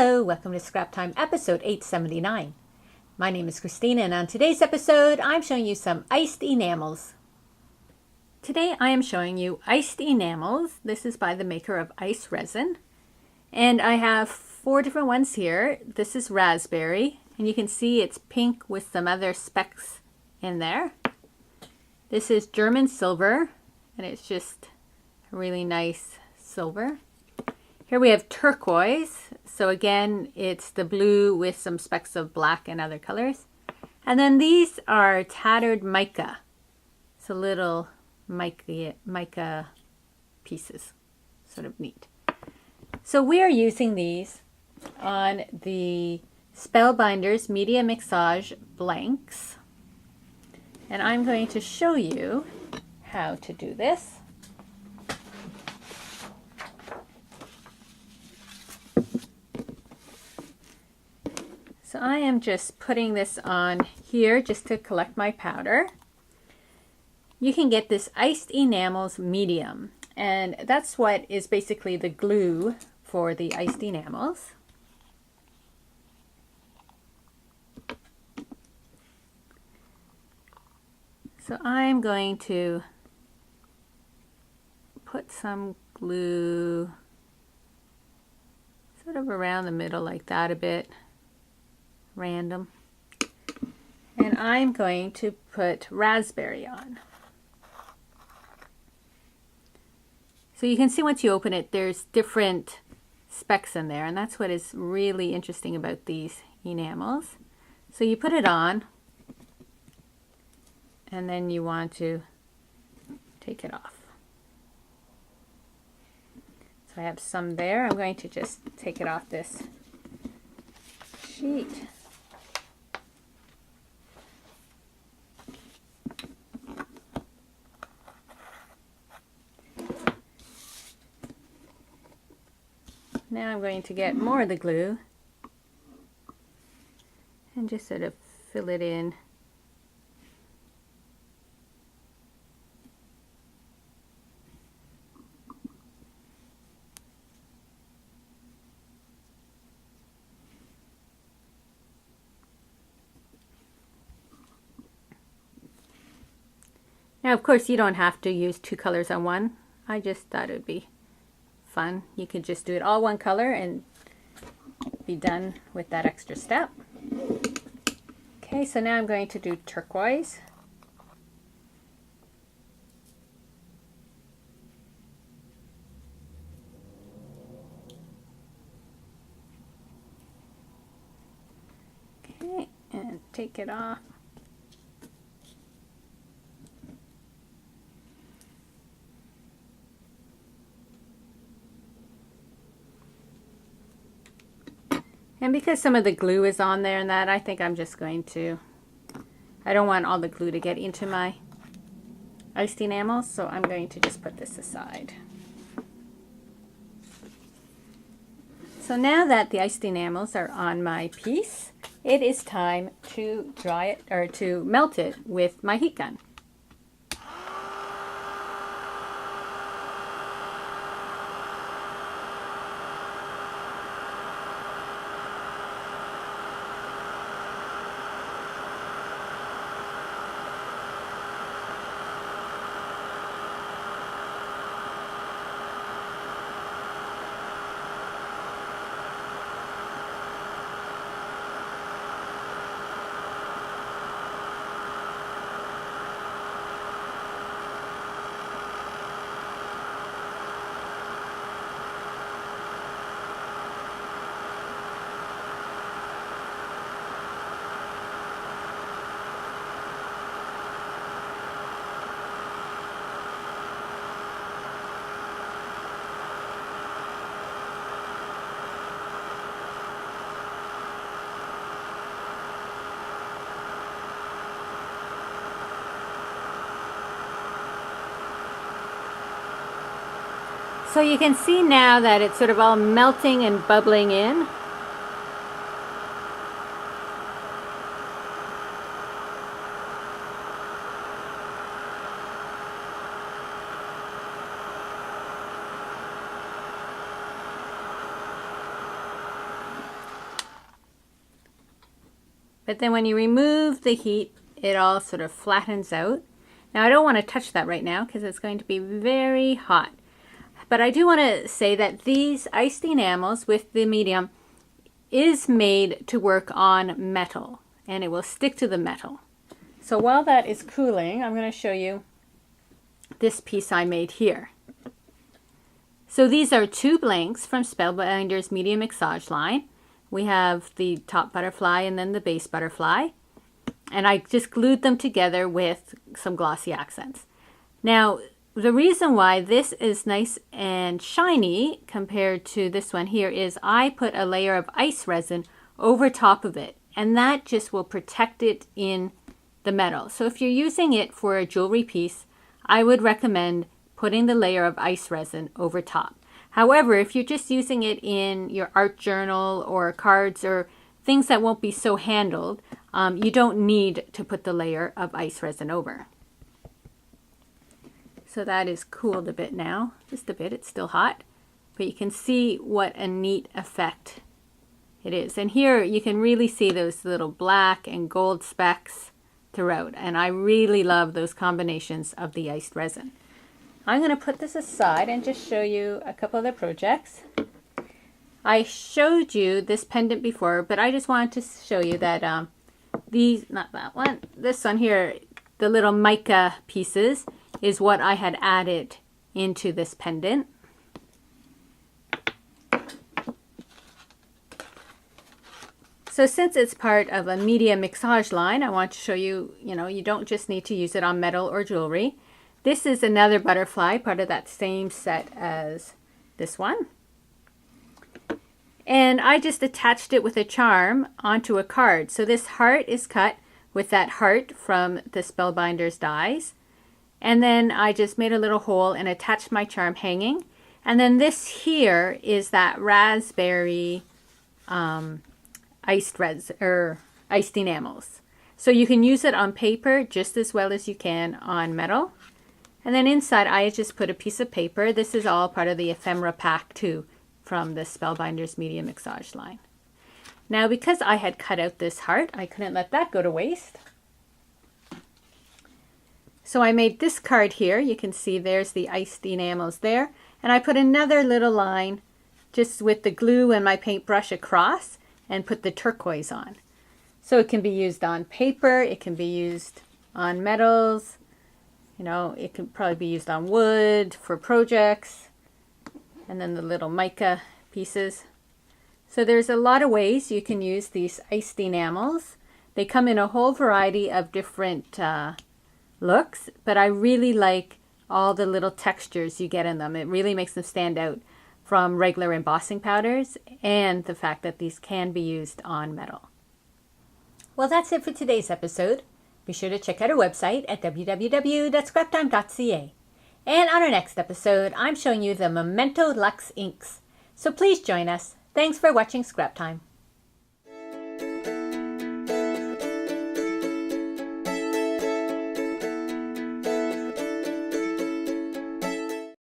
Hello, welcome to Scrap Time episode 879. My name is Christina, and on today's episode I'm showing you some iced enamels. Today I am showing you iced enamels. This is by the maker of ice resin. And I have 4 different ones here. This is raspberry, and you can see it's pink with some other specks in there. This is German silver, and it's just a really nice silver. Here we have turquoise. So again, it's the blue with some specks of black and other colors. And then these are tattered mica. It's a little mica pieces. Sort of neat. So we are using these on the Spellbinders Media Mixage blanks. And I'm going to show you how to do this. So I am just putting this on here just to collect my powder. You can get this iced enamels medium, and that's what is basically the glue for the iced enamels. So I'm going to put some glue sort of around the middle like that a bit. Random. And I'm going to put raspberry on. So you can see once you open it, there's different specks in there, and that's what is really interesting about these enamels. So you put it on, and then you want to take it off. So I have some there. I'm going to just take it off this sheet. Now I'm going to get more of the glue and just sort of fill it in. Now, of course, you don't have to use 2 colors on one. I just thought it would be fun. You could just do it all one color and be done with that extra step. Okay, so now I'm going to do turquoise. Okay, and take it off. And because some of the glue is on there and that, I think I'm just going to, I don't want all the glue to get into my iced enamels, so I'm going to just put this aside. So now that the iced enamels are on my piece, it is time to dry it, or to melt it with my heat gun. So you can see now that it's sort of all melting and bubbling in. But then when you remove the heat, it all sort of flattens out. Now I don't want to touch that right now because it's going to be very hot. But I do want to say that these iced enamels with the medium is made to work on metal, and it will stick to the metal. So while that is cooling, I'm going to show you this piece I made here. So these are 2 blanks from Spellbinders Medium Mixage line. We have the top butterfly and then the base butterfly. And I just glued them together with some glossy accents. Now, the reason why this is nice and shiny compared to this one here is I put a layer of ice resin over top of it, and that just will protect it in the metal. So if you're using it for a jewelry piece, I would recommend putting the layer of ice resin over top. However, if you're just using it in your art journal or cards or things that won't be so handled, you don't need to put the layer of ice resin over. So that is cooled a bit now, just a bit, it's still hot, but you can see what a neat effect it is. And here you can really see those little black and gold specks throughout, and I really love those combinations of the iced resin. I'm going to put this aside and just show you a couple other projects. I showed you this pendant before, but I just wanted to show you that not that one, this one here, the little mica pieces is what I had added into this pendant. So since it's part of a media mixage line, I want to show you, you don't just need to use it on metal or jewelry. This is another butterfly, part of that same set as this one. And I just attached it with a charm onto a card. So this heart is cut with that heart from the Spellbinders dies. And then I just made a little hole and attached my charm hanging. And then this here is that raspberry iced enamels. So you can use it on paper just as well as you can on metal. And then inside I just put a piece of paper. This is all part of the ephemera pack too from the Spellbinders Media Mixage line. Now because I had cut out this heart, I couldn't let that go to waste. So I made this card here. You can see there's the iced enamels there. And I put another little line just with the glue and my paintbrush across and put the turquoise on. So it can be used on paper, it can be used on metals, it can probably be used on wood for projects, and then the little mica pieces. So there's a lot of ways you can use these iced enamels. They come in a whole variety of different looks, but I really like all the little textures you get in them. It really makes them stand out from regular embossing powders, and the fact that these can be used on metal. Well, that's it for today's episode. Be sure to check out our website at www.scraptime.ca. And on our next episode, I'm showing you the Memento Luxe inks. So please join us. Thanks for watching Scrap Time.